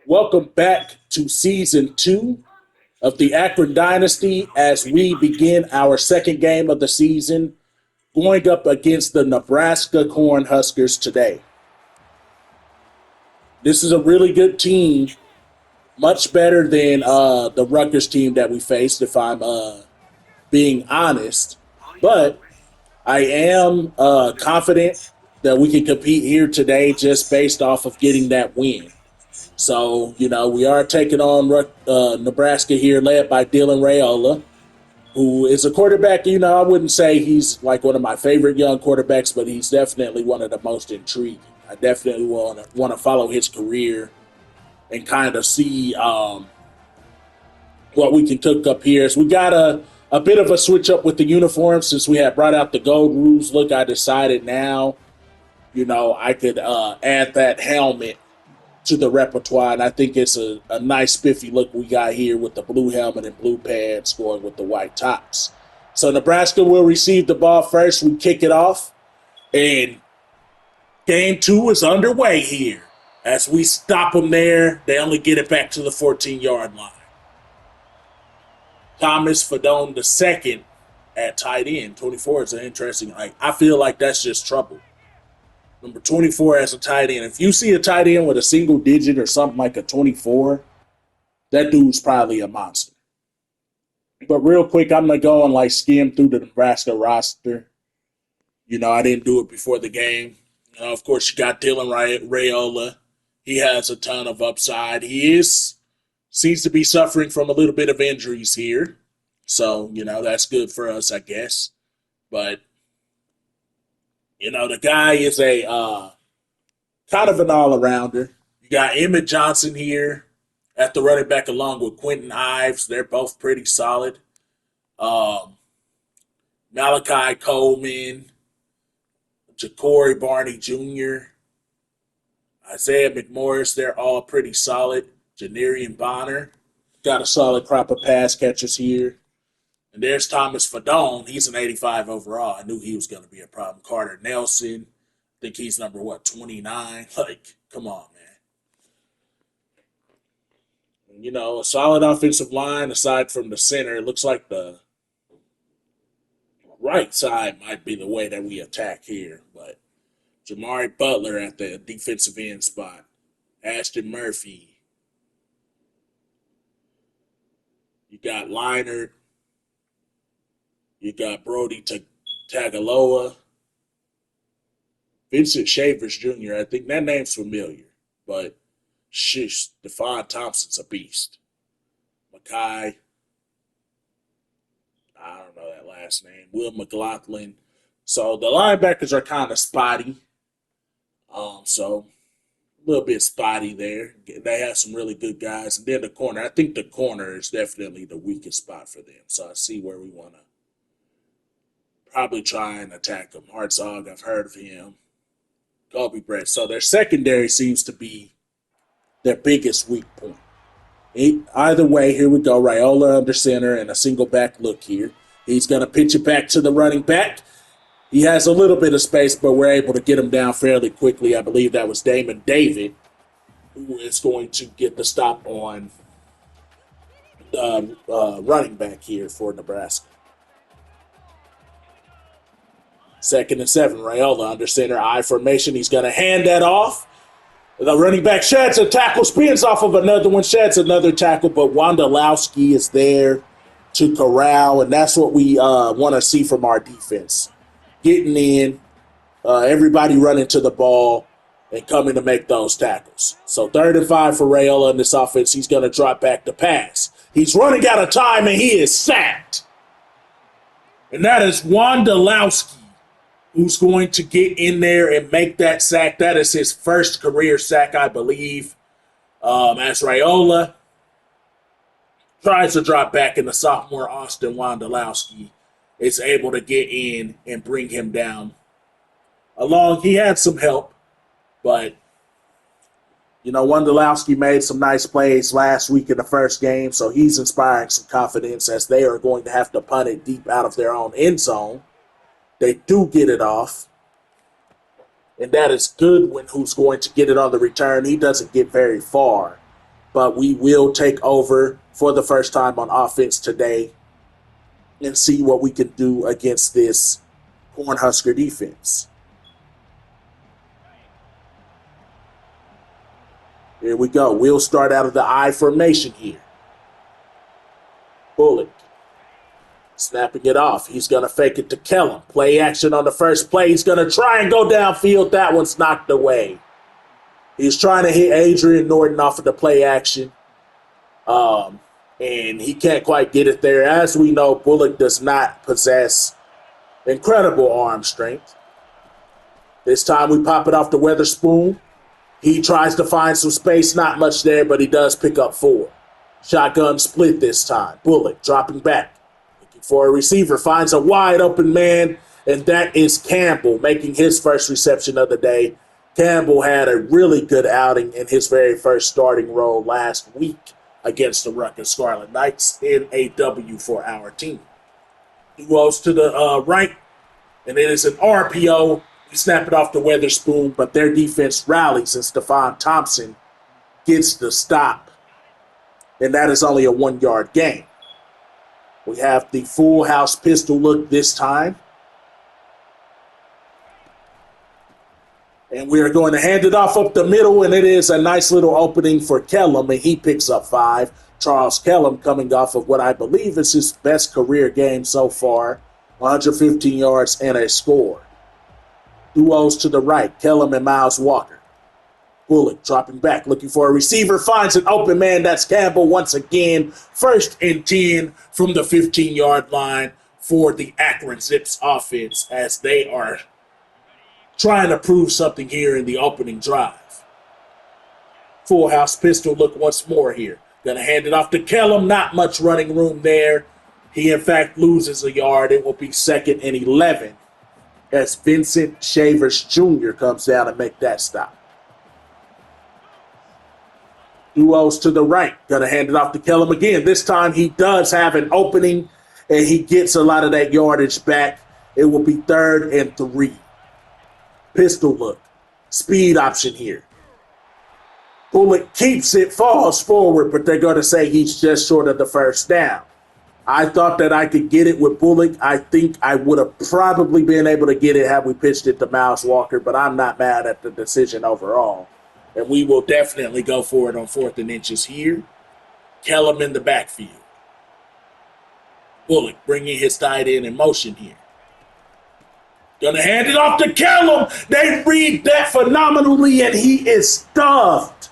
Welcome back to season 2 of the Akron Dynasty as we begin our second game of the season, going up against the Nebraska Cornhuskers today. This is a really good team, much better than the Rutgers team that we faced, if I'm being honest. But I am confident that we can compete here today just based off of getting that win. So, we are taking on Nebraska here, led by Dylan Rayola, who is a quarterback. I wouldn't say he's like one of my favorite young quarterbacks, but he's definitely one of the most intriguing. I definitely want to follow his career and kind of see what we can cook up here. So we got a bit of a switch up with the uniform since we had brought out the gold rules. Look, I decided now, I could add that helmet to the repertoire, and I think it's a nice spiffy look we got here with the blue helmet and blue pads going with the white tops. So Nebraska will receive the ball first. We kick it off, and game 2 is underway here. As we stop them there, they only get it back to the 14-yard line. Thomas Fadone II at tight end. 24 is an interesting. I feel like that's just trouble. Number 24 as a tight end. If you see a tight end with a single digit or something like a 24, that dude's probably a monster. But real quick, I'm going to go and skim through the Nebraska roster. I didn't do it before the game. Of course, you got Dylan Rayola. He has a ton of upside. Seems to be suffering from a little bit of injuries here. So, that's good for us, I guess. But the guy is a kind of an all-arounder. You got Emmett Johnson here at the running back along with Quentin Ives. They're both pretty solid. Malachi Coleman, Ja'Cory Barney Jr., Isaiah McMorris, they're all pretty solid. Janarian Bonner, got a solid crop of pass catchers here. And there's Thomas Fadone. He's an 85 overall. I knew he was going to be a problem. Carter Nelson. I think he's number, 29? Come on, man. A solid offensive line aside from the center. It looks like the right side might be the way that we attack here. But Jamari Butler at the defensive end spot. Ashton Murphy. You got Leinert. You got Brody Tagaloa. Vincent Shavers Jr. I think that name's familiar. But, Stephon Thompson's a beast. Makai. I don't know that last name. Will McLaughlin. So, the linebackers are kind of spotty. So, a little bit spotty there. They have some really good guys. And then the corner. I think the corner is definitely the weakest spot for them. So, I see where we want to probably try and attack him. Hartzog, I've heard of him. Kobe Brett. So their secondary seems to be their biggest weak point. Either way, here we go. Raiola under center and a single back look here. He's going to pitch it back to the running back. He has a little bit of space, but we're able to get him down fairly quickly. I believe that was Damon David who is going to get the stop on running back here for Nebraska. 2nd and 7. Raiola under center, I formation. He's going to hand that off. The running back sheds a tackle, spins off of another one, sheds another tackle, but Wondolowski is there to corral, and that's what we want to see from our defense. Getting in, everybody running to the ball and coming to make those tackles. So 3rd and 5 for Raiola in this offense. He's going to drop back to pass. He's running out of time, and he is sacked. And that is Wondolowski who's going to get in there and make that sack. That is his first career sack, I believe. As Raiola tries to drop back, and the sophomore Austin Wondolowski is able to get in and bring him down. He had some help, but Wondolowski made some nice plays last week in the first game, so he's inspiring some confidence as they are going to have to punt it deep out of their own end zone. They do get it off, and that is Goodwin who's going to get it on the return. He doesn't get very far but we will take over for the first time on offense today and see what we can do against this Cornhusker defense. Here we go. We'll start out of the I formation here. Bullock snapping it off. He's going to fake it to Kellum. Play action on the first play. He's going to try and go downfield. That one's knocked away. He's trying to hit Adrian Norton off of the play action. And he can't quite get it there. As we know, Bullock does not possess incredible arm strength. This time we pop it off the Weatherspoon. He tries to find some space, not much there, but he does pick up 4. Shotgun split this time. Bullock dropping back. Looking for a receiver, finds a wide open man, and that is Campbell making his first reception of the day. Campbell had a really good outing in his very first starting role last week against the Rutgers Scarlet Knights in a W for our team. He goes to the right, and it is an RPO. We snap it off the Weatherspoon, but their defense rallies and Stephon Thompson gets the stop. And that is only a 1-yard gain. We have the full house pistol look this time. And we are going to hand it off up the middle, and it is a nice little opening for Kellum, and he picks up 5. Charles Kellum coming off of what I believe is his best career game so far, 115 yards and a score. Duos to the right, Kellum and Miles Walker. Bullock dropping back, looking for a receiver, finds an open man. That's Campbell once again. 1st and 10 from the 15-yard line for the Akron Zips offense as they are trying to prove something here in the opening drive. Full house pistol look once more here. Going to hand it off to Kellum. Not much running room there. He, in fact, loses a yard. It will be 2nd and 11 as Vincent Shavers Jr. comes down and make that stop. Duos to the right. Going to hand it off to Kellum again. This time he does have an opening, and he gets a lot of that yardage back. It will be 3rd and 3. Pistol look. Speed option here. Bullock keeps it, falls forward, but they're going to say he's just short of the first down. I thought that I could get it with Bullock. I think I would have probably been able to get it had we pitched it to Miles Walker, but I'm not mad at the decision overall. And we will definitely go for it on 4th and inches here. Kellum in the backfield. Bullock bringing his tight end in motion here. Going to hand it off to Kellum. They read that phenomenally, and he is stuffed.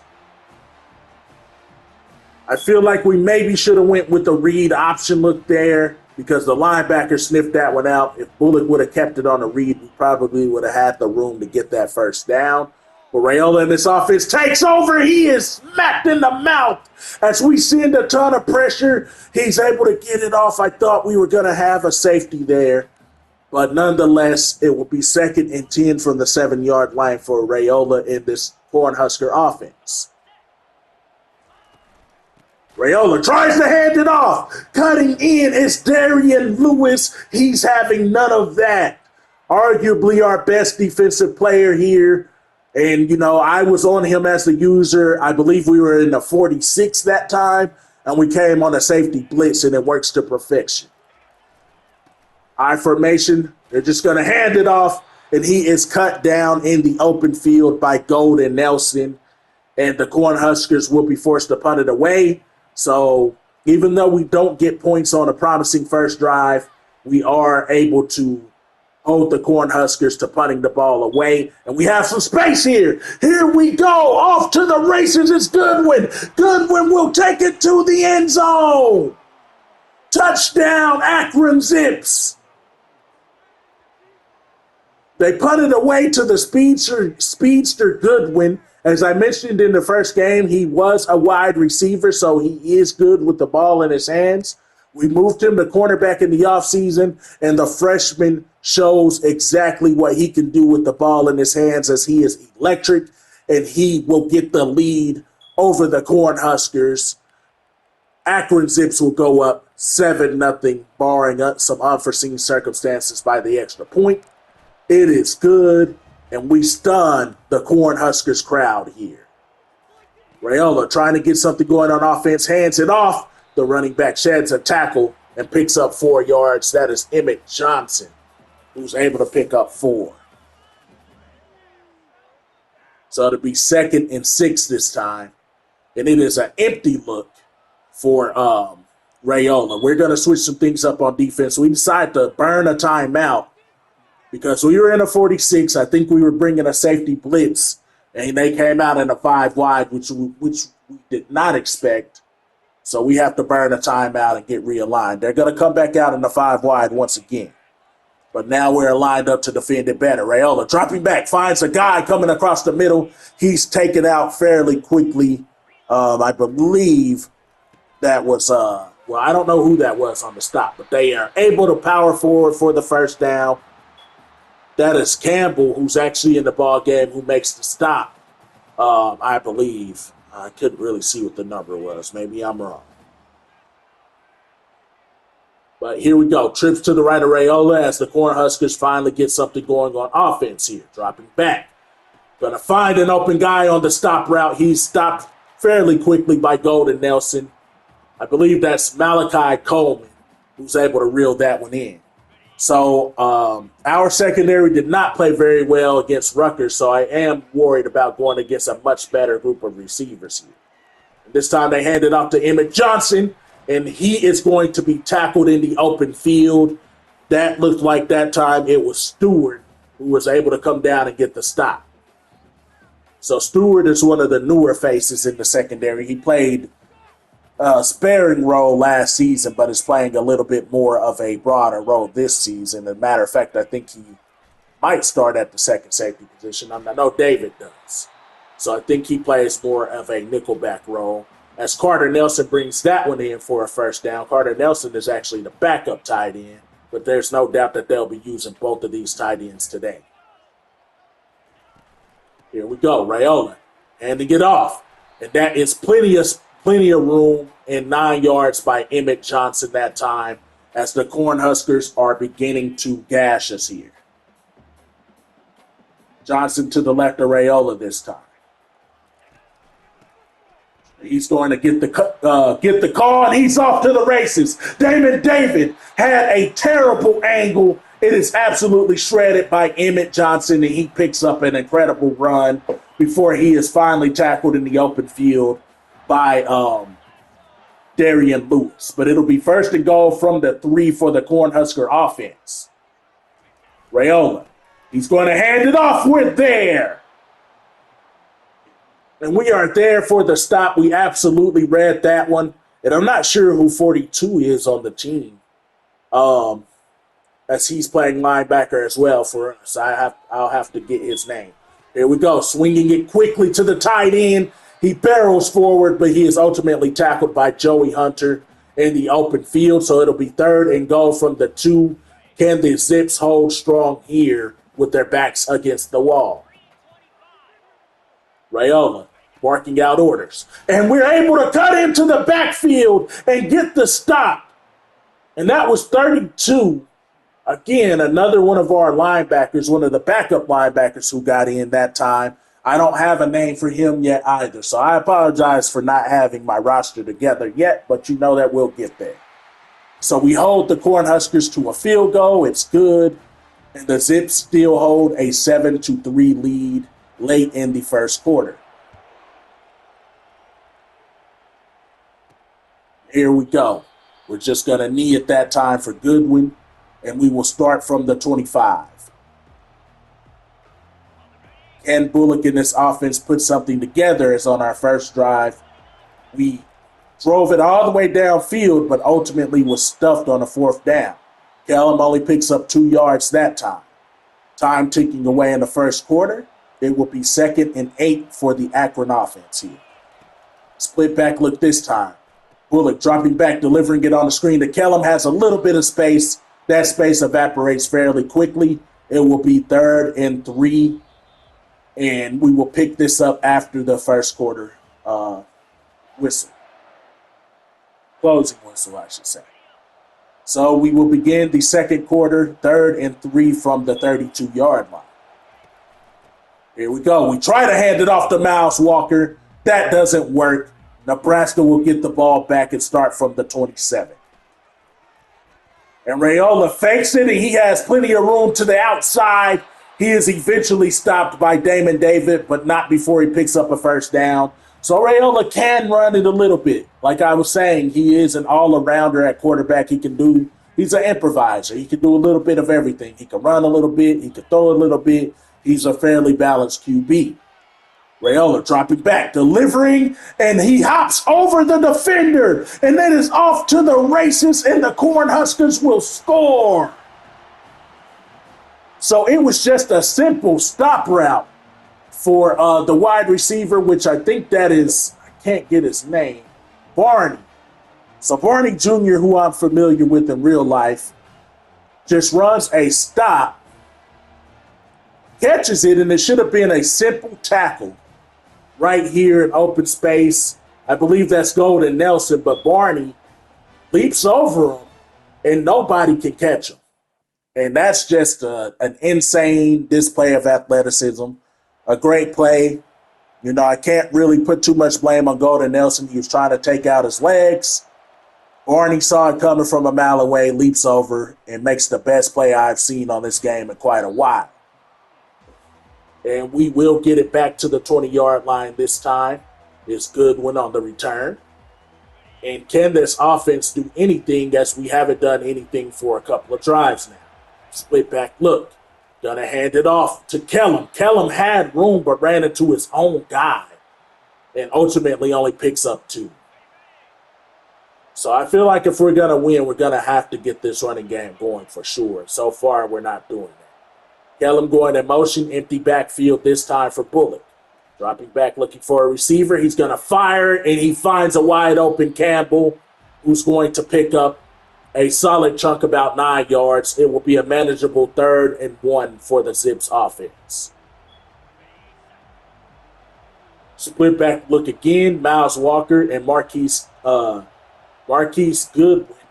I feel like we maybe should have went with the read option look there because the linebacker sniffed that one out. If Bullock would have kept it on a read, we probably would have had the room to get that first down. But Raiola in this offense takes over. He is smacked in the mouth as we send a ton of pressure. He's able to get it off. I thought we were going to have a safety there. But nonetheless, it will be 2nd and 10 from the 7-yard line for Raiola in this Cornhusker offense. Raiola tries to hand it off. Cutting in is Darian Lewis. He's having none of that. Arguably our best defensive player here. And, you know, I was on him as the user. I believe we were in the 46 that time, and we came on a safety blitz, and it works to perfection. I formation, they're just going to hand it off, and he is cut down in the open field by Gold and Nelson, and the Cornhuskers will be forced to punt it away. So even though we don't get points on a promising first drive, we are able to hold the Cornhuskers to punting the ball away. And we have some space here. Here we go. Off to the races. It's Goodwin. Goodwin will take it to the end zone. Touchdown, Akron Zips. They punted away to the speedster Goodwin. As I mentioned in the first game, he was a wide receiver, so he is good with the ball in his hands. We moved him to cornerback in the offseason, and the freshman shows exactly what he can do with the ball in his hands as he is electric, and he will get the lead over the Cornhuskers. Akron Zips will go up 7-0, barring some unforeseen circumstances by the extra point. It is good, and we stun the Cornhuskers crowd here. Raiola trying to get something going on offense, hands it off. The running back sheds a tackle and picks up 4 yards. That is Emmett Johnson, who's able to pick up 4. So it'll be 2nd and 6 this time. And it is an empty look for Raiola. We're going to switch some things up on defense. We decided to burn a timeout because we were in a 46. I think we were bringing a safety blitz, and they came out in a 5 wide, which we did not expect. So we have to burn a timeout and get realigned. They're going to come back out in the 5 wide once again. But now we're lined up to defend it better. Raiola dropping back, finds a guy coming across the middle. He's taken out fairly quickly. I believe that was, I don't know who that was on the stop, but they are able to power forward for the first down. That is Campbell, who's actually in the ball game, who makes the stop, I believe. I couldn't really see what the number was. Maybe I'm wrong. But here we go. Trips to the right of Raiola as the Cornhuskers finally get something going on offense here. Dropping back. Going to find an open guy on the stop route. He's stopped fairly quickly by Golden Nelson. I believe that's Malachi Coleman who's able to reel that one in. So our secondary did not play very well against Rutgers, so I am worried about going against a much better group of receivers here. And this time they hand it off to Emmett Johnson, and he is going to be tackled in the open field. That looked like that time it was Stewart who was able to come down and get the stop. So Stewart is one of the newer faces in the secondary. He played a sparing role last season, but is playing a little bit more of a broader role this season. As a matter of fact, I think he might start at the second safety position. I know David does. So I think he plays more of a nickelback role. As Carter Nelson brings that one in for a first down. Carter Nelson is actually the backup tight end, but there's no doubt that they'll be using both of these tight ends today. Here we go, Raiola handing it off. And that is plenty of room and 9 yards by Emmett Johnson that time as the Cornhuskers are beginning to gash us here. Johnson to the left of Raiola this time. He's going to get the call, and he's off to the races. Damon David had a terrible angle. It is absolutely shredded by Emmett Johnson, and he picks up an incredible run before he is finally tackled in the open field by Darian Lewis. But it'll be 1st and goal from the 3 for the Cornhusker offense. Raiola, he's going to hand it off. We're there. And we are there for the stop. We absolutely read that one. And I'm not sure who 42 is on the team. As he's playing linebacker as well for us. I'll have to get his name. Here we go. Swinging it quickly to the tight end. He barrels forward, but he is ultimately tackled by Joey Hunter in the open field. So it'll be 3rd and goal from the 2. Can the Zips hold strong here with their backs against the wall? Raiola barking out orders. And we're able to cut into the backfield and get the stop. And that was 32. Again, another one of our linebackers, one of the backup linebackers who got in that time. I don't have a name for him yet either, so I apologize for not having my roster together yet, but you know that we'll get there. So we hold the Cornhuskers to a field goal. It's good. And the Zips still hold a 7-3 lead late in the first quarter. Here we go. We're just going to knee at that time for Goodwin, and we will start from the 25. Ken Bullock in this offense put something together as on our first drive. We drove it all the way downfield, but ultimately was stuffed on a 4th down. Kellum only picks up 2 yards that time. Time ticking away in the first quarter. It will be 2nd and 8 for the Akron offense here. Split back look this time. Bullock dropping back, delivering it on the screen to Kellum. Has a little bit of space. That space evaporates fairly quickly. It will be 3rd and 3. And we will pick this up after the first quarter whistle. Closing whistle, I should say. So we will begin the second quarter, 3rd and 3 from the 32-yard line. Here we go. We try to hand it off to Miles Walker. That doesn't work. Nebraska will get the ball back and start from the 27. And Raiola fakes it, and he has plenty of room to the outside. He is eventually stopped by Damon David, but not before he picks up a first down. So Raiola can run it a little bit. Like I was saying, he is an all-arounder at quarterback. He's an improviser. He can do a little bit of everything. He can run a little bit. He can throw a little bit. He's a fairly balanced QB. Raiola dropping back, delivering, and he hops over the defender. And then is off to the races, and the Cornhuskers will score. So it was just a simple stop route for the wide receiver, which I think that is, I can't get his name, Barney. So Barney Jr., who I'm familiar with in real life, just runs a stop, catches it, and it should have been a simple tackle right here in open space. I believe that's Golden Nelson, but Barney leaps over him, and nobody can catch him. And that's just an insane display of athleticism. A great play. You know, I can't really put too much blame on Golden Nelson. He was trying to take out his legs. Barney saw it coming from a mile away, leaps over, and makes the best play I've seen on this game in quite a while. And we will get it back to the 20-yard line this time. It's Goodwin on the return. And can this offense do anything, as we haven't done anything for a couple of drives now? Split back look. Gonna hand it off to Kellum. Kellum had room but ran into his own guy and ultimately only picks up 2. So I feel like if we're gonna win, we're gonna have to get this running game going for sure. So far, we're not doing that. Kellum going in motion, empty backfield this time for Bullock. Dropping back, looking for a receiver. He's gonna fire, and he finds a wide open Campbell, who's going to pick up a solid chunk, about 9 yards. It will be a manageable 3rd and 1 for the Zips offense. Split back look again. Miles Walker and Marquise Goodwin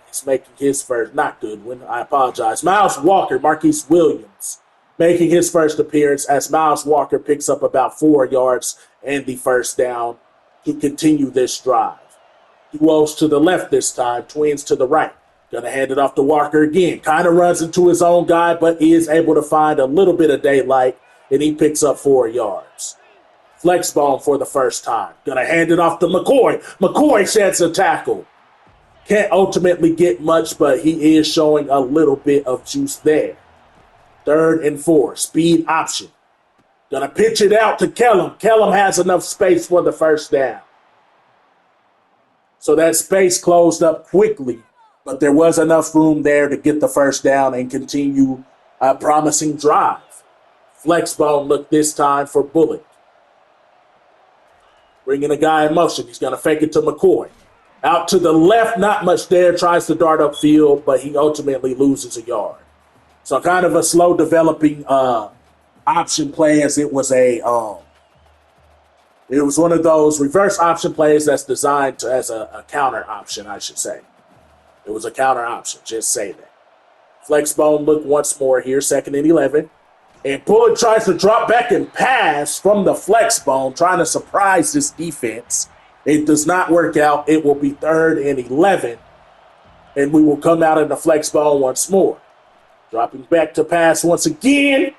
is making his first. Not Goodwin, I apologize. Miles Walker, Marquise Williams, making his first appearance as Miles Walker picks up about 4 yards and the first down to continue this drive. Duos to the left this time, twins to the right. Gonna hand it off to Walker again. Kind of runs into his own guy, but is able to find a little bit of daylight, and he picks up 4 yards. Flex ball for the first time. Gonna hand it off to McCoy. McCoy sheds a tackle. Can't ultimately get much, but he is showing a little bit of juice there. 3rd and 4. Speed option. Gonna pitch it out to Kellum. Kellum has enough space for the first down. So that space closed up quickly, but there was enough room there to get the first down and continue a promising drive. Flex bone look this time for Bullock. Bringing a guy in motion. He's going to fake it to McCoy. Out to the left, not much there. Tries to dart upfield, but he ultimately loses a yard. So kind of a slow developing option play, as it was it was one of those reverse option plays that's designed as a counter option, I should say. It was a counter option, just say that. Flex bone look once more here, 2nd and 11. And Bullock tries to drop back and pass from the flex bone, trying to surprise this defense. It does not work out. It will be 3rd and 11. And we will come out in the flex bone once more. Dropping back to pass once again.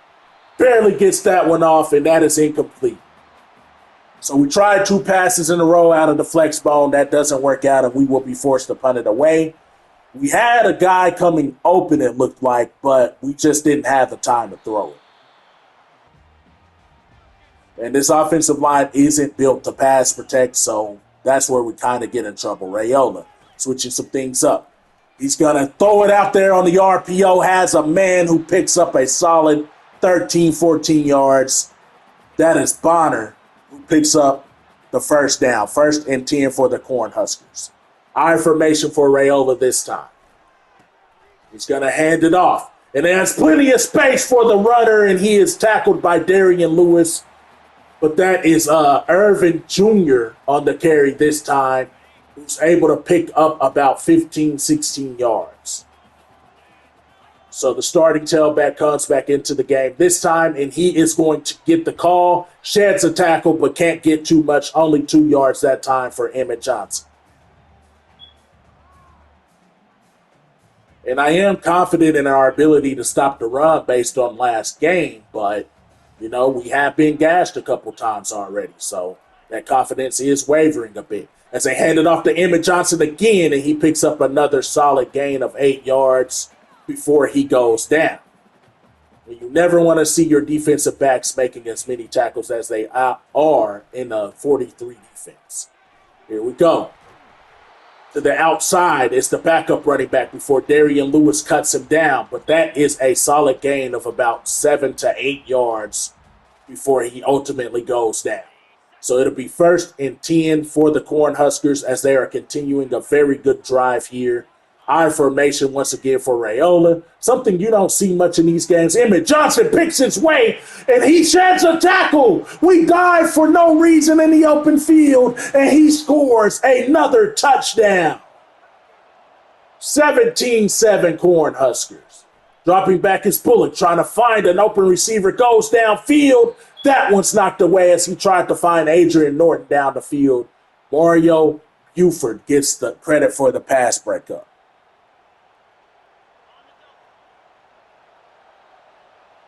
Barely gets that one off, and that is incomplete. So we tried 2 passes in a row out of the flex bone. That doesn't work out, and we will be forced to punt it away. We had a guy coming open, it looked like, but we just didn't have the time to throw it. And this offensive line isn't built to pass protect, so that's where we kind of get in trouble. Raiola switching some things up. He's going to throw it out there on the RPO, has a man who picks up a solid 13, 14 yards. That is Bonner, who picks up the first down. 1st and 10 for the Cornhuskers. I formation for Raiola this time. He's going to hand it off. And there's plenty of space for the runner, and he is tackled by Darian Lewis. But that is Irvin Jr. on the carry this time, who's able to pick up about 15, 16 yards. So the starting tailback comes back into the game this time, and he is going to get the call. Sheds a tackle, but can't get too much. Only 2 yards that time for Emmett Johnson. And I am confident in our ability to stop the run based on last game, but, we have been gashed a couple times already. So that confidence is wavering a bit. As they hand it off to Emmett Johnson again, and he picks up another solid gain of 8 yards before he goes down. You never want to see your defensive backs making as many tackles as they are in a 43 defense. Here we go. To the outside is the backup running back before Darian Lewis cuts him down, but that is a solid gain of about 7 to 8 yards before he ultimately goes down. So it'll be 1st and 10 for the Cornhuskers as they are continuing a very good drive here. I formation once again for Raiola. Something you don't see much in these games. Emmett Johnson picks his way, and he sheds a tackle. We dive for no reason in the open field, and he scores another touchdown. 17-7 Cornhuskers. Dropping back is Bullock, trying to find an open receiver, goes downfield. That one's knocked away as he tried to find Adrian Norton down the field. Mario Buford gets the credit for the pass breakup.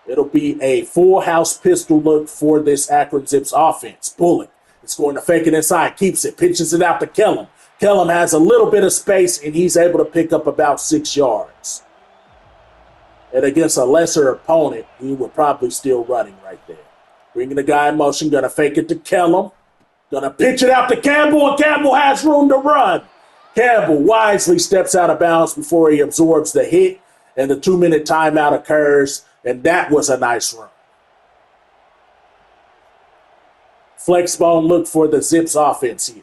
It'll be a full house pistol look for this Akron Zips offense. Bullock is going to fake it inside, keeps it, pitches it out to Kellum. Kellum has a little bit of space, and he's able to pick up about 6 yards. And against a lesser opponent, we were probably still running right there. Bringing the guy in motion, going to fake it to Kellum. Going to pitch it out to Campbell, and Campbell has room to run. Campbell wisely steps out of bounds before he absorbs the hit, and the 2-minute timeout occurs. And that was a nice run. Flexbone look for the Zips offense here.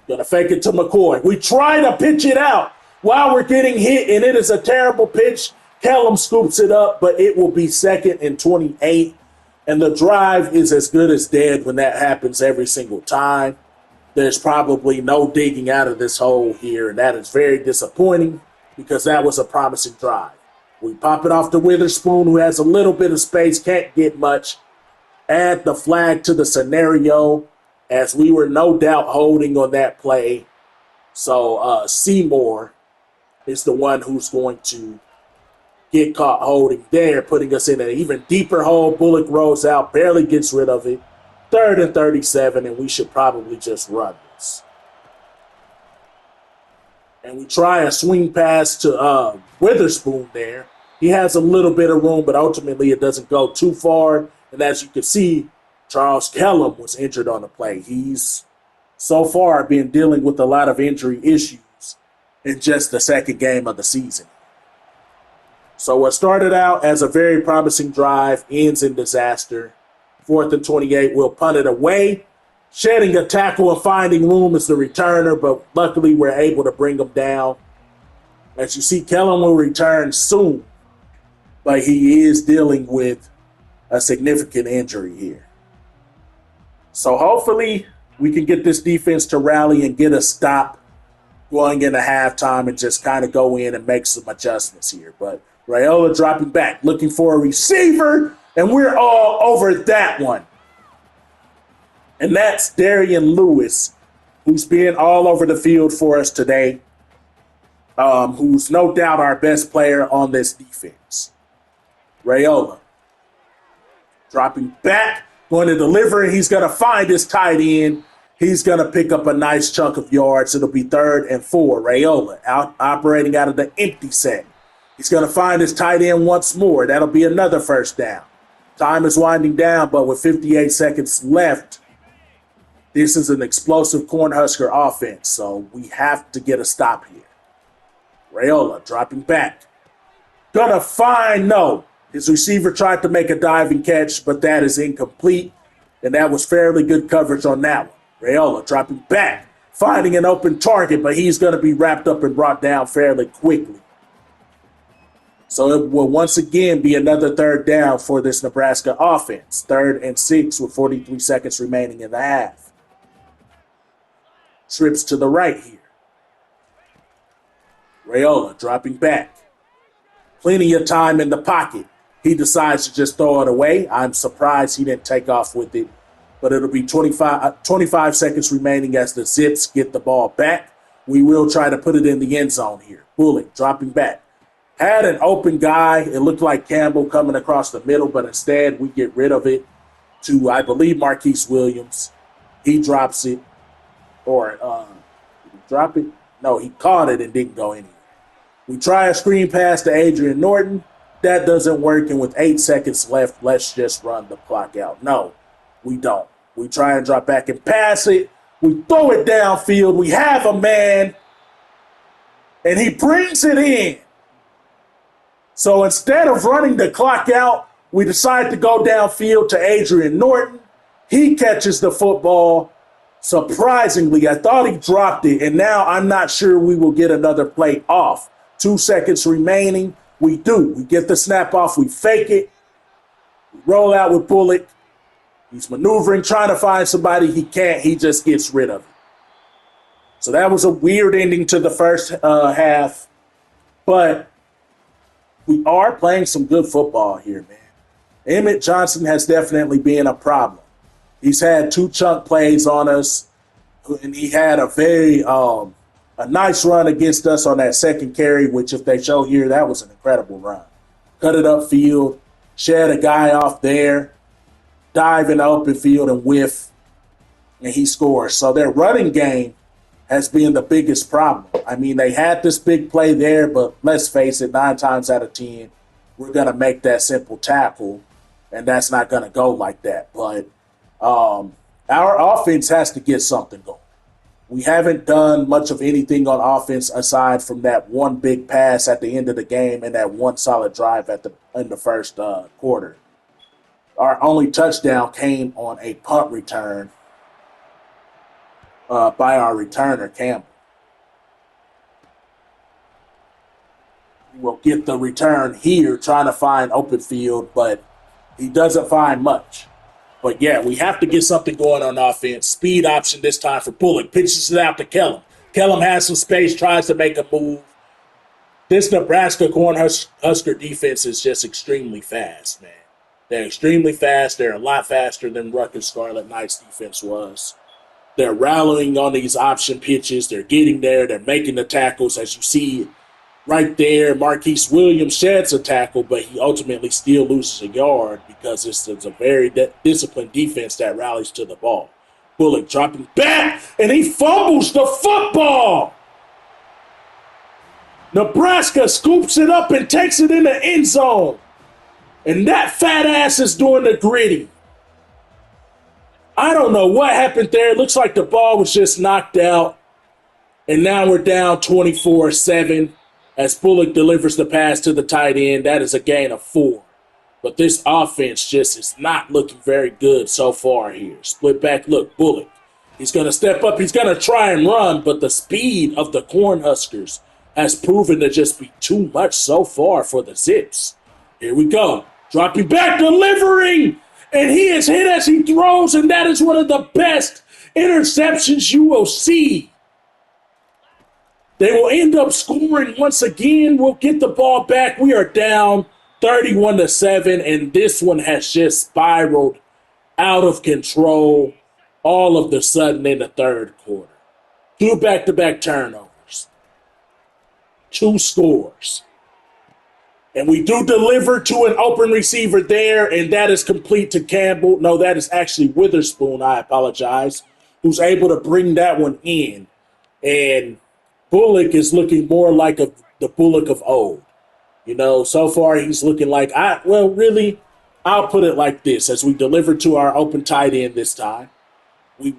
Gonna fake it to McCoy. We try to pitch it out while we're getting hit, and it is a terrible pitch. Kellum scoops it up, but it will be 2nd and 28. And the drive is as good as dead when that happens every single time. There's probably no digging out of this hole here, and that is very disappointing because that was a promising drive. We pop it off to Witherspoon, who has a little bit of space, can't get much. Add the flag to the scenario, as we were no doubt holding on that play. So Seymour is the one who's going to get caught holding there, putting us in an even deeper hole. Bullock rolls out, barely gets rid of it. 3rd and 37, and we should probably just run this. And we try a swing pass to Witherspoon there. He has a little bit of room, but ultimately it doesn't go too far. And as you can see, Charles Kellum was injured on the play. He's so far been dealing with a lot of injury issues in just the 2nd game of the season. So what started out as a very promising drive ends in disaster. 4th and 28, we'll punt it away. Shedding a tackle and finding room is the returner, but luckily we're able to bring him down. As you see, Kellum will return soon, but he is dealing with a significant injury here. So hopefully we can get this defense to rally and get a stop going into halftime and just kind of go in and make some adjustments here. But Raiola dropping back, looking for a receiver, and we're all over that one. And that's Darian Lewis, who's been all over the field for us today, who's no doubt our best player on this defense. Raiola dropping back, going to deliver, and he's going to find his tight end. He's going to pick up a nice chunk of yards. It'll be 3rd and 4. Raiola operating out of the empty set. He's going to find his tight end once more. That'll be another 1st down. Time is winding down, but with 58 seconds left, this is an explosive Cornhusker offense, so we have to get a stop here. Raiola dropping back. Gonna find, no. His receiver tried to make a diving catch, but that is incomplete, and that was fairly good coverage on that one. Raiola dropping back, finding an open target, but he's going to be wrapped up and brought down fairly quickly. So it will once again be another 3rd down for this Nebraska offense. 3rd and 6 with 43 seconds remaining in the half. Trips to the right here. Raiola dropping back. Plenty of time in the pocket. He decides to just throw it away. I'm surprised he didn't take off with it. But it'll be 25 seconds remaining as the Zips get the ball back. We will try to put it in the end zone here. Bullock dropping back. Had an open guy. It looked like Campbell coming across the middle, but instead we get rid of it to, I believe, Marquise Williams. He drops it. Or, did he drop it? No, he caught it and didn't go anywhere. We try a screen pass to Adrian Norton. That doesn't work, and with 8 seconds left, let's just run the clock out. No, we don't. We try and drop back and pass it. We throw it downfield. We have a man, and he brings it in. So instead of running the clock out, we decide to go downfield to Adrian Norton. He catches the football. Surprisingly, I thought he dropped it, and now I'm not sure we will get another play off. 2 seconds remaining. We do. We get the snap off. We fake it. We roll out with Bullock. He's maneuvering, trying to find somebody. He can't. He just gets rid of it. So that was a weird ending to the first half. But we are playing some good football here, man. Emmett Johnson has definitely been a problem. He's had 2 chunk plays on us, and he had a very a nice run against us on that second carry, which if they show here, that was an incredible run. Cut it upfield, shed a guy off there, dive in the open field and whiff, and he scores. So their running game has been the biggest problem. I mean, they had this big play there, but let's face it, 9 times out of 10, we're going to make that simple tackle, and that's not going to go like that. But our offense has to get something going. We haven't done much of anything on offense aside from that one big pass at the end of the game and that one solid drive in the first quarter. Our only touchdown came on a punt return by our returner, Campbell. We'll get the return here, trying to find open field, but he doesn't find much. But, yeah, we have to get something going on offense. Speed option this time for Bullock. Pitches it out to Kellum. Kellum has some space, tries to make a move. This Nebraska Cornhusker defense is just extremely fast, man. They're extremely fast. They're a lot faster than Rutgers Scarlet Knights defense was. They're rallying on these option pitches. They're getting there. They're making the tackles. As you see right there, Marquise Williams sheds a tackle, but he ultimately still loses a yard because it's a very disciplined defense that rallies to the ball. Bullock dropping back, and he fumbles the football. Nebraska scoops it up and takes it in the end zone. And that fat ass is doing the gritty. I don't know what happened there. It looks like the ball was just knocked out. And now we're down 24-7 as Bullock delivers the pass to the tight end. That is a gain of 4. But this offense just is not looking very good so far here. Split back look, Bullock. He's going to step up. He's going to try and run, but the speed of the Cornhuskers has proven to just be too much so far for the Zips. Here we go. Dropping back, delivering, and he is hit as he throws, and that is one of the best interceptions you will see. They will end up scoring once again. We'll get the ball back. We are down 31-7, and this one has just spiraled out of control all of the sudden in the third quarter. 2 back-to-back turnovers. 2 scores. And we do deliver to an open receiver there, and that is complete to Campbell. No, that is actually Witherspoon, I apologize, who's able to bring that one in. And Bullock is looking more like the Bullock of old. You know, so far he's looking like, I'll put it like this. As we deliver to our open tight end this time, we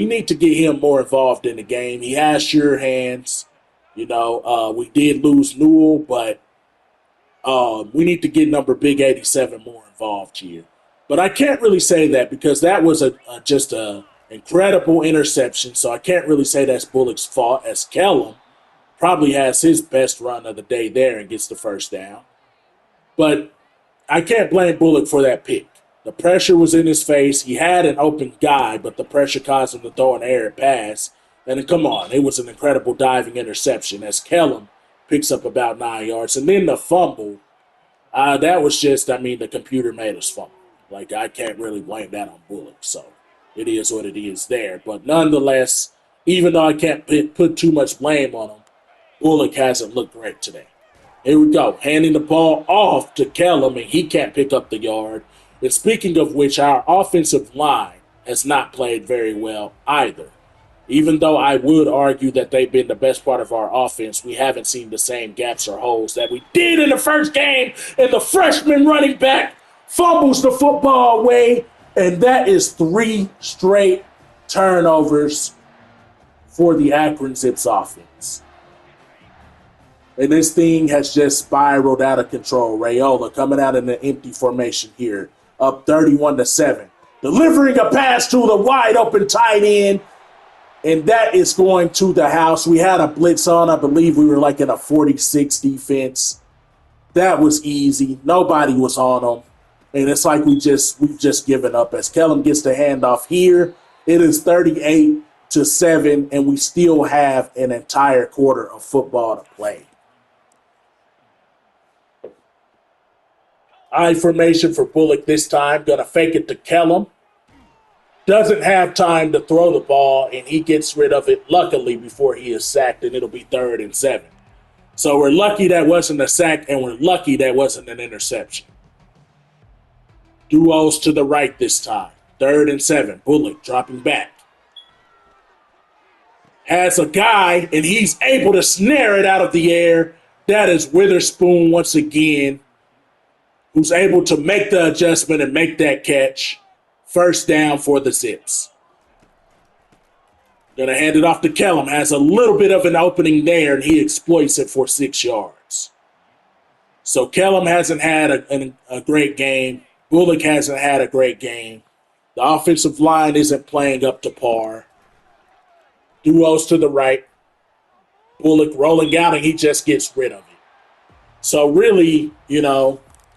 need to get him more involved in the game. He has sure hands. You know, we did lose Newell, but we need to get number Big 87 more involved here. But I can't really say that because that was just a incredible interception, so I can't really say that's Bullock's fault, as Kellum probably has his best run of the day there and gets the first down. But I can't blame Bullock for that pick. The pressure was in his face. He had an open guy, but the pressure caused him to throw an errant pass. And come on, it was an incredible diving interception as Kellum picks up about 9 yards. And then the fumble, that was just, the computer made us fumble. Like, I can't really blame that on Bullock. So it is what it is there. But nonetheless, even though I can't put too much blame on him, Bullock hasn't looked great today. Here we go, handing the ball off to Kellum, and he can't pick up the yard. And speaking of which, our offensive line has not played very well either. Even though I would argue that they've been the best part of our offense, we haven't seen the same gaps or holes that we did in the first game. And the freshman running back fumbles the football away, and that is 3 straight turnovers for the Akron Zips offense. And this thing has just spiraled out of control. Raiola coming out in an empty formation here, up 31-7. Delivering a pass to the wide open tight end, and that is going to the house. We had a blitz on. I believe we were like in a 46 defense. That was easy. Nobody was on them. And it's like we've just given up. As Kellum gets the handoff here, it is 38-7, and we still have an entire quarter of football to play. I formation for Bullock this time. Going to fake it to Kellum. Doesn't have time to throw the ball, and he gets rid of it, luckily, before he is sacked, and it'll be 3rd and 7. So we're lucky that wasn't a sack, and we're lucky that wasn't an interception. Duos to the right this time. 3rd and 7. Bullock dropping back. Has a guy, and he's able to snare it out of the air. That is Witherspoon once again, who's able to make the adjustment and make that catch. 1st down for the Zips. Gonna hand it off to Kellum. Has a little bit of an opening there, and he exploits it for 6 yards. So Kellum hasn't had a great game. Bullock hasn't had a great game. The offensive line isn't playing up to par. Duos to the right. Bullock rolling out, and he just gets rid of it. So really, you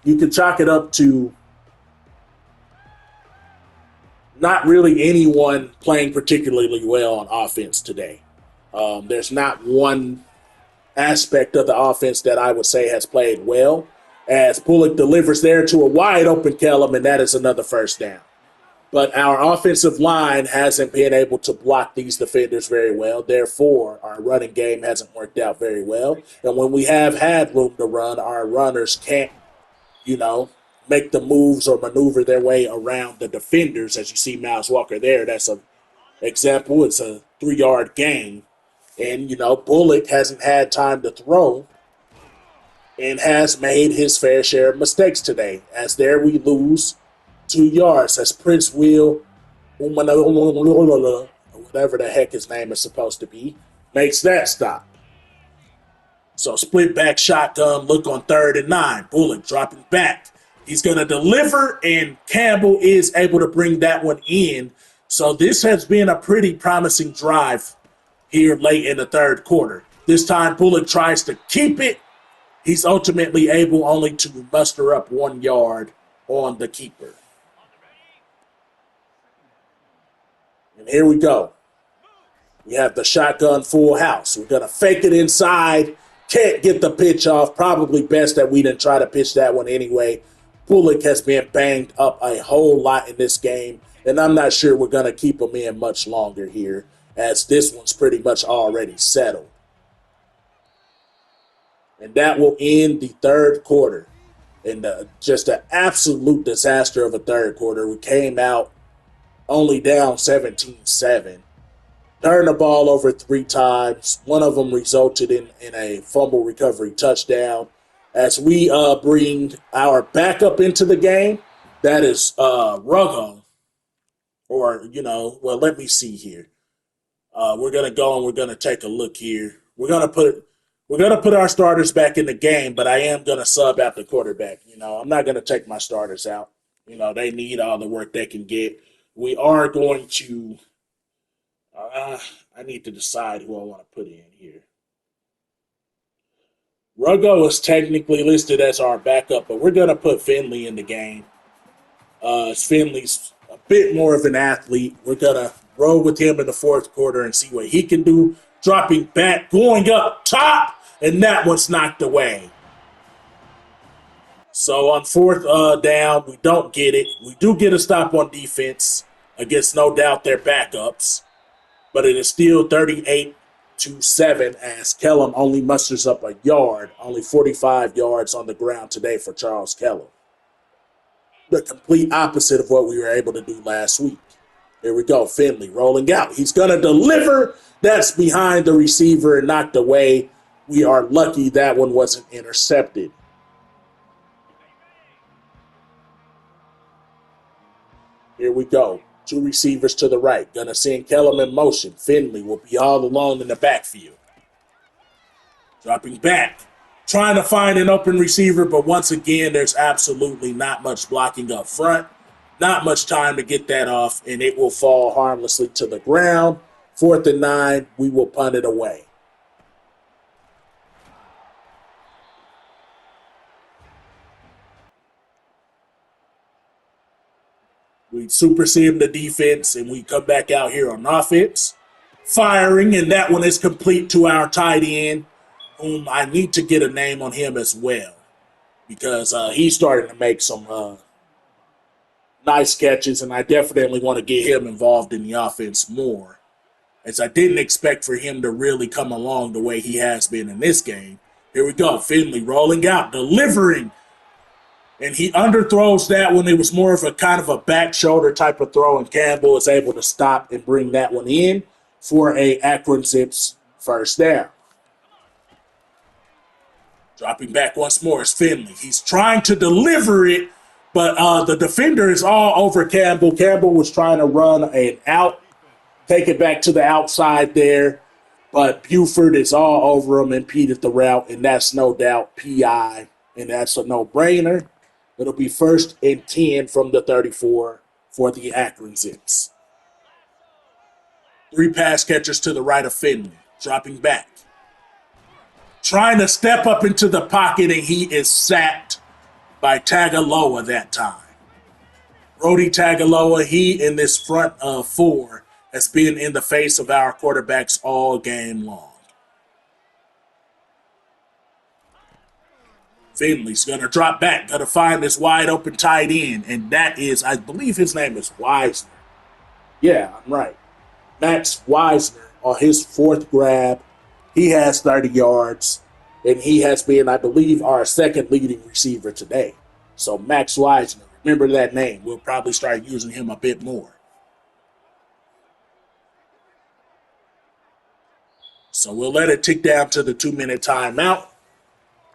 can chalk it up to not really anyone playing particularly well on offense today. There's not one aspect of the offense that I would say has played well, as Bullock delivers there to a wide open Kellum, and that is another 1st down. But our offensive line hasn't been able to block these defenders very well. Therefore, our running game hasn't worked out very well. And when we have had room to run, our runners can't, make the moves or maneuver their way around the defenders. As you see Miles Walker there, that's an example. It's a 3-yard gain. And, Bullock hasn't had time to throw and has made his fair share of mistakes today. As there we lose 2 yards as Prince Will, whatever the heck his name is supposed to be, makes that stop. So split back shotgun look on 3rd and 9. Bullock dropping back. He's going to deliver, and Campbell is able to bring that one in. So this has been a pretty promising drive here late in the 3rd quarter. This time Bullock tries to keep it. He's ultimately able only to muster up 1 yard on the keeper. And here we go. We have the shotgun full house. We're going to fake it inside. Can't get the pitch off. Probably best that we didn't try to pitch that one anyway. Bullock has been banged up a whole lot in this game, and I'm not sure we're going to keep him in much longer here, as this one's pretty much already settled. And that will end the 3rd quarter. And just an absolute disaster of a 3rd quarter. We came out only down 17-7. Turned the ball over 3 times. One of them resulted in a fumble recovery touchdown. As we bring our backup into the game, that is Ruggo. Or, let me see here. We're going to go and we're going to take a look here. We're going to put our starters back in the game, but I am going to sub out the quarterback. I'm not going to take my starters out. They need all the work they can get. We are going to I need to decide who I want to put in here. Ruggo is technically listed as our backup, but we're going to put Finley in the game. Finley's a bit more of an athlete. We're going to roll with him in the 4th quarter and see what he can do. Dropping back, going up top, and that one's knocked away. So on fourth down, we don't get it. We do get a stop on defense against no doubt their backups, but it is still 38-7 as Kellum only musters up a yard, only 45 yards on the ground today for Charles Kellum. The complete opposite of what we were able to do last week. Here we go, Finley rolling out. He's going to deliver. That's behind the receiver and knocked away. We are lucky that one wasn't intercepted. Here we go. Two receivers to the right. Gonna send Kellum in motion. Finley will be all alone in the backfield. Dropping back. Trying to find an open receiver, but once again, there's absolutely not much blocking up front. Not much time to get that off, and it will fall harmlessly to the ground. 4th and 9, we will punt it away. We supersede the defense, and we come back out here on offense. Firing, and that one is complete to our tight end, whom I need to get a name on him as well, because he's starting to make some nice catches, and I definitely want to get him involved in the offense more, as I didn't expect for him to really come along the way he has been in this game. Here we go, Finley rolling out, delivering, and he underthrows that one. It was more of a kind of a back shoulder type of throw, and Campbell is able to stop and bring that one in for a Akron Zips first down. Dropping back once more is Finley. He's trying to deliver it, but the defender is all over Campbell. Campbell was trying to run an out, take it back to the outside there, but Buford is all over him, impeded the route, and that's no doubt PI, and that's a no-brainer. It'll be 1st and 10 from the 34 for the Akron Zips. 3 pass catchers to the right of Finley, dropping back. Trying to step up into the pocket, and he is sacked by Tagaloa that time. Brody Tagaloa, he in this front 4 has been in the face of our quarterbacks all game long. Finley's going to drop back, going to find this wide open tight end, and that is, I believe his name is Wisner. Yeah, I'm right. Max Wisner on his 4th grab. He has 30 yards, and he has been, I believe, our 2nd leading receiver today. So Max Wisner, remember that name. We'll probably start using him a bit more. So we'll let it tick down to the 2-minute timeout,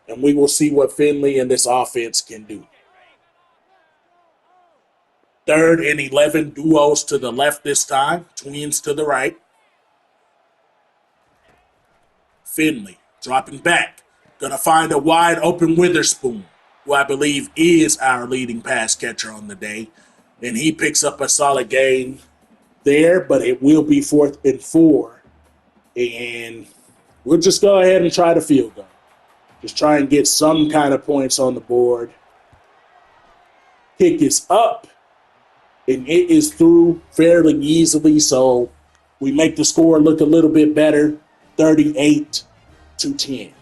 and we will see what Finley and this offense can do. 3rd and 11, duos to the left this time, twins to the right. Finley dropping back, going to find a wide open Witherspoon, who I believe is our leading pass catcher on the day. And he picks up a solid gain there, but it will be 4th and 4. And we'll just go ahead and try the field goal. Just try and get some kind of points on the board. Kick is up, and it is through fairly easily, so we make the score look a little bit better, 38-10.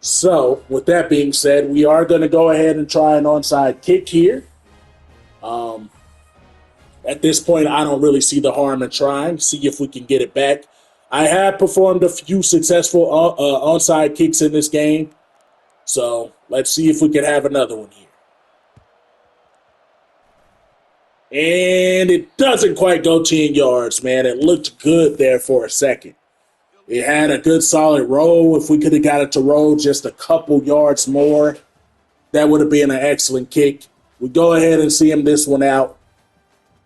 So, with that being said, we are going to go ahead and try an onside kick here. At this point, I don't really see the harm in trying. See if we can get it back. I have performed a few successful onside kicks in this game. So, let's see if we can have another one here. And it doesn't quite go 10 yards, man. It looked good there for a second. It had a good solid roll. If we could have got it to roll just a couple yards more, that would have been an excellent kick. We go ahead and see him this one out.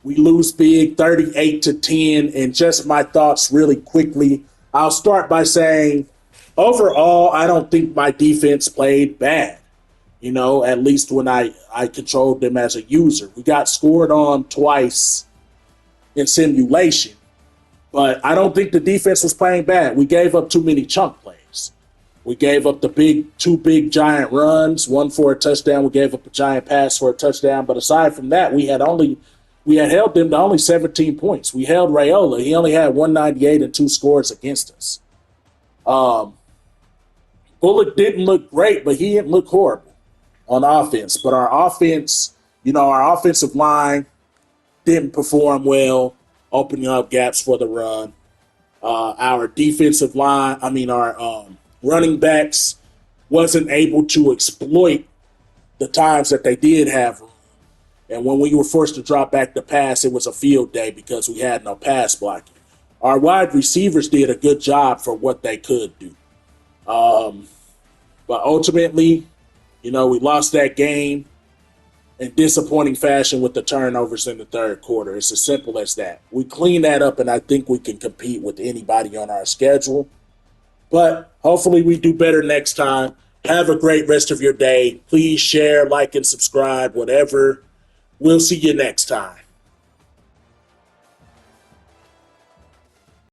We lose big, 38-10. And just my thoughts really quickly. I'll start by saying, overall, I don't think my defense played bad. You know, at least when I controlled them as a user. We got scored on twice in simulation. But I don't think the defense was playing bad. We gave up too many chunk plays. We gave up the two big giant runs, one for a touchdown. We gave up a giant pass for a touchdown. But aside from that, we had held them to only 17 points. We held Raiola. He only had 198 and 2 scores against us. Bullock didn't look great, but he didn't look horrible on offense. But our offense, our offensive line didn't perform well, opening up gaps for the run. Our defensive line, our running backs wasn't able to exploit the times that they did have room. And when we were forced to drop back the pass, it was a field day because we had no pass blocking. Our wide receivers did a good job for what they could do. But ultimately, we lost that game in disappointing fashion with the turnovers in the third quarter. It's as simple as that. We clean that up, and I think we can compete with anybody on our schedule. But hopefully we do better next time. Have a great rest of your day. Please share, like, and subscribe, whatever. We'll see you next time.